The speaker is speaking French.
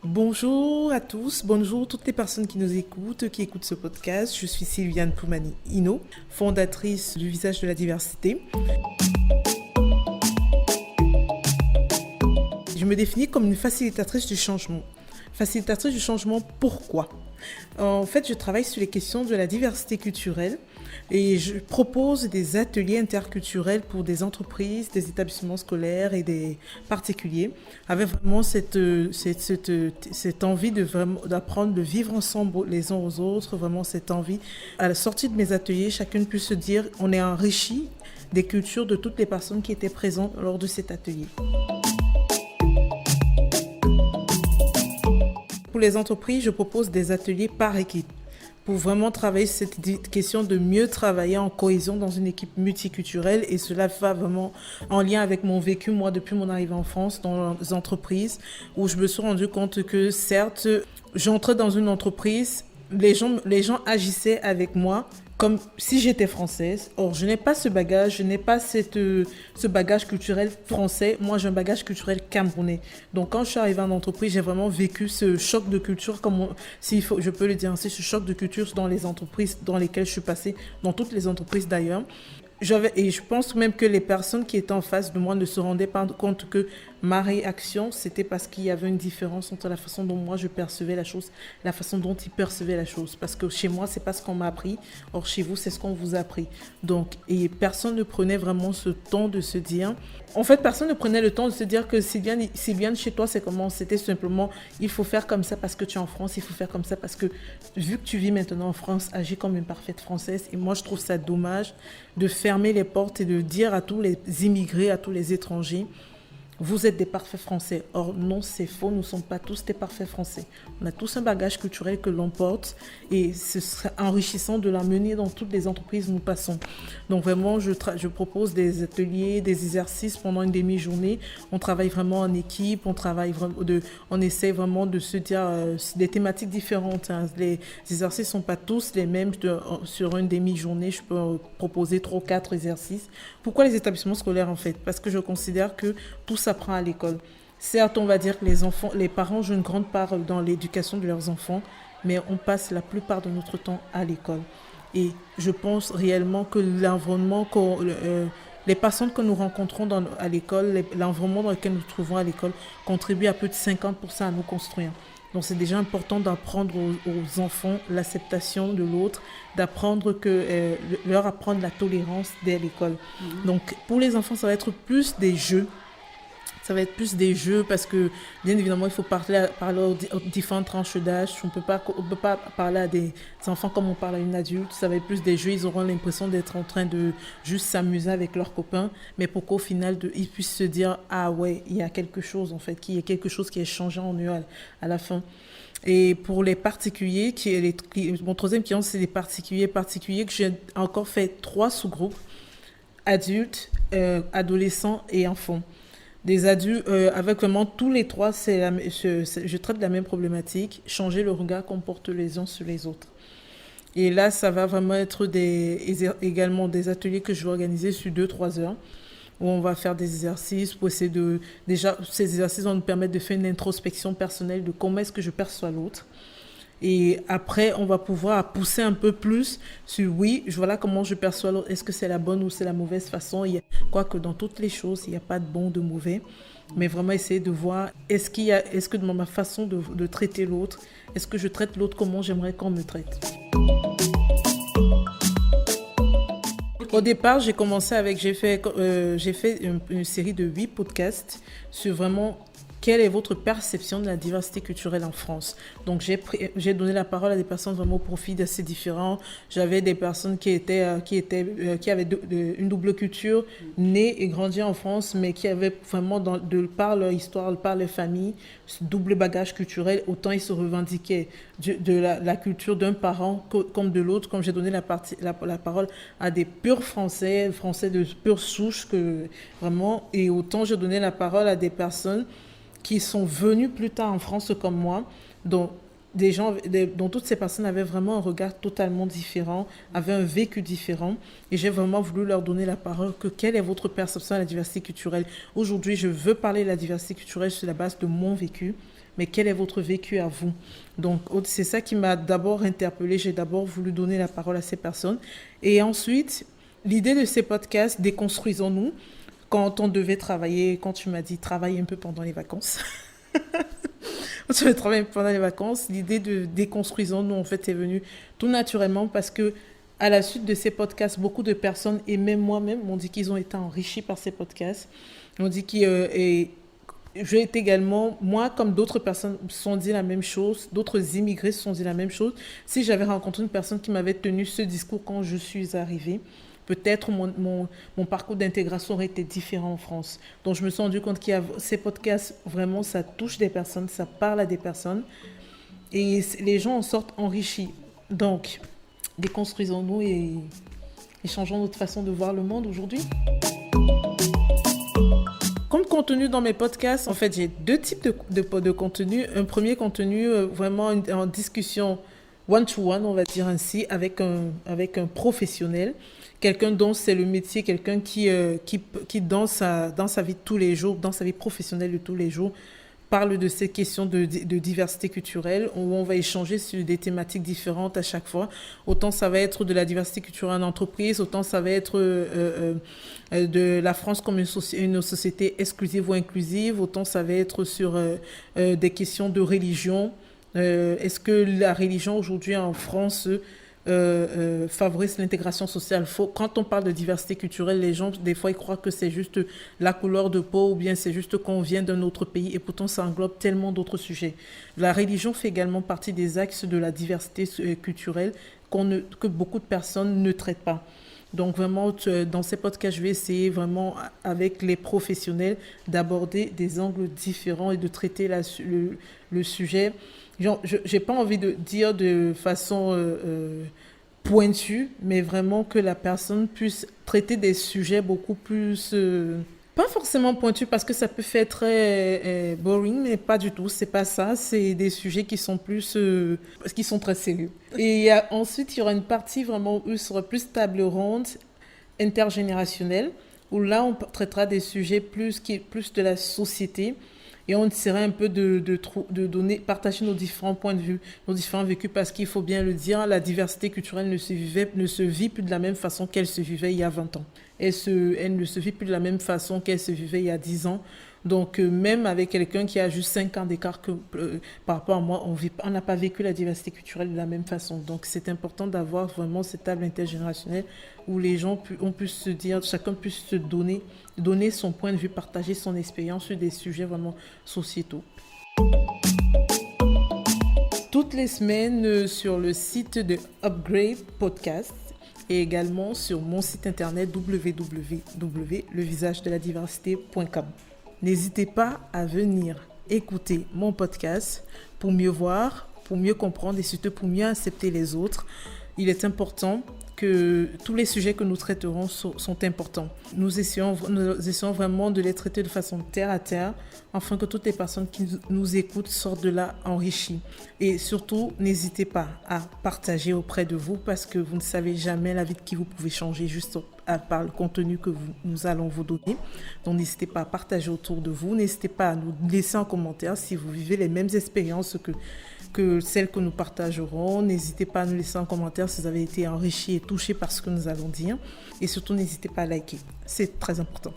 Bonjour à tous, bonjour toutes les personnes qui écoutent ce podcast. Je suis Sylviane Poumani-Ino, fondatrice du Visage de la Diversité. Je me définis comme une facilitatrice du changement. Facilitatrice du changement, pourquoi ? En fait, je travaille sur les questions de la diversité culturelle et je propose des ateliers interculturels pour des entreprises, des établissements scolaires et des particuliers, avec vraiment cette envie d'apprendre, de vivre ensemble les uns aux autres, vraiment cette envie. À la sortie de mes ateliers, chacune puisse se dire on est enrichi des cultures de toutes les personnes qui étaient présentes lors de cet atelier. Pour les entreprises, je propose des ateliers par équipe pour vraiment travailler cette question de mieux travailler en cohésion dans une équipe multiculturelle, et cela va vraiment en lien avec mon vécu, moi, depuis mon arrivée en France, dans les entreprises, où je me suis rendu compte que certes, j'entrais dans une entreprise, les gens agissaient avec moi comme si j'étais française. Or, je n'ai pas ce bagage, je n'ai pas ce bagage culturel français. Moi, j'ai un bagage culturel camerounais. Donc, quand je suis arrivée en entreprise, j'ai vraiment vécu ce choc de culture, je peux le dire ainsi, ce choc de culture dans les entreprises dans lesquelles je suis passée, dans toutes les entreprises d'ailleurs. Et je pense même que les personnes qui étaient en face de moi ne se rendaient pas compte que ma réaction, c'était parce qu'il y avait une différence entre la façon dont moi je percevais la chose, la façon dont ils percevaient la chose. Parce que chez moi, c'est pas ce qu'on m'a appris. Or, chez vous, c'est ce qu'on vous a appris. Donc, et personne ne prenait vraiment ce temps de se dire... En fait, personne ne prenait le temps de se dire que Sylviane, chez toi, c'est comment? C'était simplement, il faut faire comme ça parce que tu es en France, il faut faire comme ça parce que, vu que tu vis maintenant en France, agis comme une parfaite Française. Et moi, je trouve ça dommage de fermer les portes et de dire à tous les immigrés, à tous les étrangers, vous êtes des parfaits Français. Or, non, c'est faux. Nous ne sommes pas tous des parfaits Français. On a tous un bagage culturel que l'on porte et ce serait enrichissant de l'amener dans toutes les entreprises où nous passons. Donc, vraiment, je propose des ateliers, des exercices pendant une demi-journée. On travaille vraiment en équipe. On essaie vraiment de se dire des thématiques différentes. Hein. Les exercices ne sont pas tous les mêmes. Sur une demi-journée, je peux proposer 3 ou 4 exercices. Pourquoi les établissements scolaires, en fait? Parce que je considère que tout s'apprend à l'école. Certes, on va dire que les parents jouent une grande part dans l'éducation de leurs enfants, mais on passe la plupart de notre temps à l'école. Et je pense réellement que l'environnement, les personnes que nous rencontrons à l'école, l'environnement dans lequel nous nous trouvons à l'école, contribue à plus de 50% à nous construire. Donc, c'est déjà important d'apprendre aux enfants l'acceptation de l'autre, leur apprendre la tolérance dès l'école. Donc, pour les enfants, ça va être plus des jeux. Ça va être plus des jeux parce que, bien évidemment, il faut parler aux différentes tranches d'âge. On peut pas parler à des enfants comme on parle à une adulte. Ça va être plus des jeux. Ils auront l'impression d'être en train de juste s'amuser avec leurs copains. Mais pour qu'au final, ils puissent se dire « Ah ouais, il y a quelque chose en fait, qu'il y a quelque chose qui est changeant en eux à la fin ». Et pour les particuliers, mon troisième client, c'est les particuliers que j'ai encore fait 3 sous-groupes, adultes, adolescents et enfants. Des adultes, avec vraiment tous les 3, je traite de la même problématique, changer le regard qu'on porte les uns sur les autres. Et là, ça va vraiment être également des ateliers que je vais organiser sur 2-3 heures, où on va faire des exercices pour essayer déjà, ces exercices vont nous permettre de faire une introspection personnelle de comment est-ce que je perçois l'autre. Et après, on va pouvoir pousser un peu plus sur voilà comment je perçois l'autre. Est-ce que c'est la bonne ou c'est la mauvaise façon? Quoique dans toutes les choses, il n'y a pas de bon, de mauvais. Mais vraiment essayer de voir, est-ce que dans ma façon de traiter l'autre, est-ce que je traite l'autre comment j'aimerais qu'on me traite? Au départ, j'ai fait une série de 8 podcasts sur vraiment quelle est votre perception de la diversité culturelle en France. Donc, j'ai donné la parole à des personnes vraiment au profil d'assez différents. J'avais des personnes qui avaient une double culture, nées et grandies en France, mais qui avaient vraiment, par leur histoire, par leur famille, ce double bagage culturel. Autant ils se revendiquaient de la culture d'un parent comme de l'autre. Comme j'ai donné la parole à des purs Français de pure souche, vraiment. Et autant j'ai donné la parole à des personnes qui sont venus plus tard en France comme moi, dont toutes ces personnes avaient vraiment un regard totalement différent, avaient un vécu différent. Et j'ai vraiment voulu leur donner la parole quelle est votre perception de la diversité culturelle. Aujourd'hui, je veux parler de la diversité culturelle sur la base de mon vécu, mais quel est votre vécu à vous? Donc, c'est ça qui m'a d'abord interpellée. J'ai d'abord voulu donner la parole à ces personnes. Et ensuite, l'idée de ces podcasts, déconstruisons-nous. Quand on devait travailler, quand tu m'as dit travailler un peu pendant les vacances, quand tu devais travailler pendant les vacances, l'idée de déconstruisons-nous, en fait, est venue tout naturellement parce que à la suite de ces podcasts, beaucoup de personnes, et même moi-même, m'ont dit qu'ils ont été enrichis par ces podcasts. On dit et j'ai été également, moi, comme d'autres personnes se sont dit la même chose, d'autres immigrés se sont dit la même chose. Si j'avais rencontré une personne qui m'avait tenu ce discours quand je suis arrivée, peut-être mon parcours d'intégration aurait été différent en France. Donc, je me suis rendu compte qu'il y a ces podcasts, vraiment, ça touche des personnes, ça parle à des personnes. Et les gens en sortent enrichis. Donc, déconstruisons-nous et changeons notre façon de voir le monde aujourd'hui. Comme contenu dans mes podcasts, en fait, j'ai deux types de contenu. Un premier contenu, vraiment en discussion one-to-one, on va dire ainsi, avec un professionnel. Quelqu'un dont c'est le métier, quelqu'un qui dans sa vie de tous les jours, dans sa vie professionnelle de tous les jours, parle de ces questions de diversité culturelle, où on va échanger sur des thématiques différentes à chaque fois. Autant ça va être de la diversité culturelle en entreprise, autant ça va être de la France comme une société exclusive ou inclusive, autant ça va être sur des questions de religion. Est-ce que la religion aujourd'hui en France favorise l'intégration sociale? Quand on parle de diversité culturelle, les gens, des fois, ils croient que c'est juste la couleur de peau ou bien c'est juste qu'on vient d'un autre pays et pourtant, ça englobe tellement d'autres sujets. La religion fait également partie des axes de la diversité culturelle que beaucoup de personnes ne traitent pas. Donc vraiment, dans ces podcasts, je vais essayer vraiment, avec les professionnels, d'aborder des angles différents et de traiter le sujet. Genre, je n'ai pas envie de dire de façon pointue, mais vraiment que la personne puisse traiter des sujets beaucoup plus... pas forcément pointus parce que ça peut faire très boring, mais pas du tout, c'est pas ça. C'est des sujets qui sont qui sont très sérieux. Et ensuite, il y aura une partie vraiment où il sera plus table ronde, intergénérationnelle, où là, on traitera des sujets plus de la société. Et on essaierait un peu de partager nos différents points de vue, nos différents vécus, parce qu'il faut bien le dire, la diversité culturelle ne se vit plus de la même façon qu'elle se vivait il y a 20 ans. Elle ne se vit plus de la même façon qu'elle se vivait il y a 10 ans. Donc, même avec quelqu'un qui a juste 5 ans d'écart par rapport à moi, on n'a pas vécu la diversité culturelle de la même façon. Donc, c'est important d'avoir vraiment cette table intergénérationnelle où les gens puissent se dire, chacun puisse se donner son point de vue, partager son expérience sur des sujets vraiment sociétaux. Toutes les semaines sur le site de Upgrade Podcast et également sur mon site internet www.levisagedeladiversité.com. N'hésitez pas à venir écouter mon podcast pour mieux voir, pour mieux comprendre et surtout pour mieux accepter les autres. Il est important que tous les sujets que nous traiterons sont importants. Nous essayons vraiment de les traiter de façon terre à terre, afin que toutes les personnes qui nous écoutent sortent de là enrichies. Et surtout, n'hésitez pas à partager auprès de vous, parce que vous ne savez jamais la vie de qui vous pouvez changer juste par le contenu que nous allons vous donner. Donc n'hésitez pas à partager autour de vous, n'hésitez pas à nous laisser en commentaire si vous vivez les mêmes expériences que celles que nous partagerons. N'hésitez pas à nous laisser en commentaire si vous avez été enrichis et touchés par ce que nous allons dire. Et surtout, n'hésitez pas à liker. C'est très important.